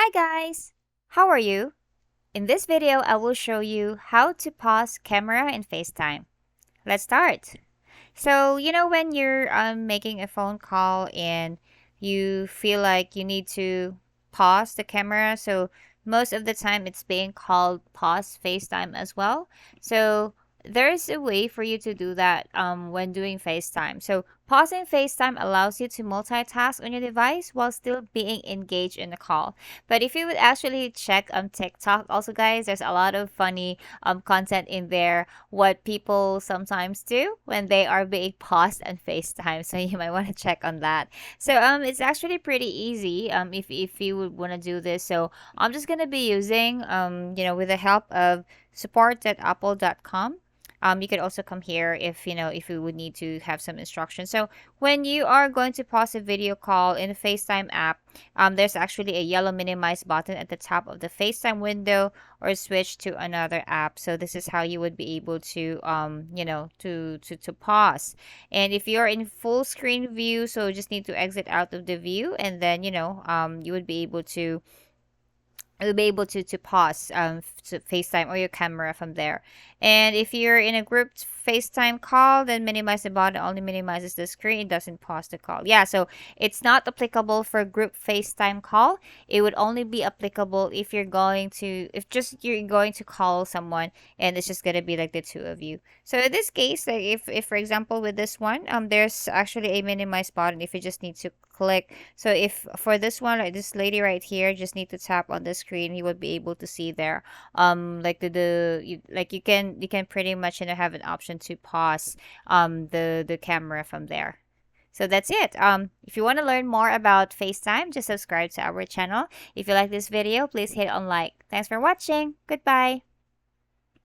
Hi guys! How are you? In this video, I will show you how to pause camera in FaceTime. Let's start. So, when you're making a phone call and you feel like you need to pause the camera, so most of the time it's being called pause FaceTime as well. So, there's a way for you to do that when doing FaceTime. So, pausing FaceTime allows you to multitask on your device while still being engaged in the call. But if you would actually check TikTok, also, guys, there's a lot of funny content in there what people sometimes do when they are being paused on FaceTime. So you might want to check on that. So it's actually pretty easy if you would want to do this. So I'm just gonna be using with the help of support.apple.com. You could also come here if you would need to have some instructions. So when you are going to pause a video call in the FaceTime app, there's actually a yellow minimize button at the top of the FaceTime window or switch to another app. So this is how you would be able to to pause. And if you're in full screen view, so you just need to exit out of the view, and then you would be able to you'll be able to pause to FaceTime or your camera from there. And if you're in a group FaceTime call, then minimize the button only minimizes the screen. It doesn't pause the call. Yeah, so it's not applicable for group FaceTime call. It would only be applicable if you're going to call someone and it's just gonna be like the two of you. So in this case, like if for example with this one, there's actually a minimize button if you just need to click. So if for this one, like this lady right here, just need to tap on the screen, you would be able to see there like you can pretty much have an option to pause the camera from there. So that's it. If you want to learn more about FaceTime, just subscribe to our channel. If you like this video, please hit on like. Thanks for watching. Goodbye.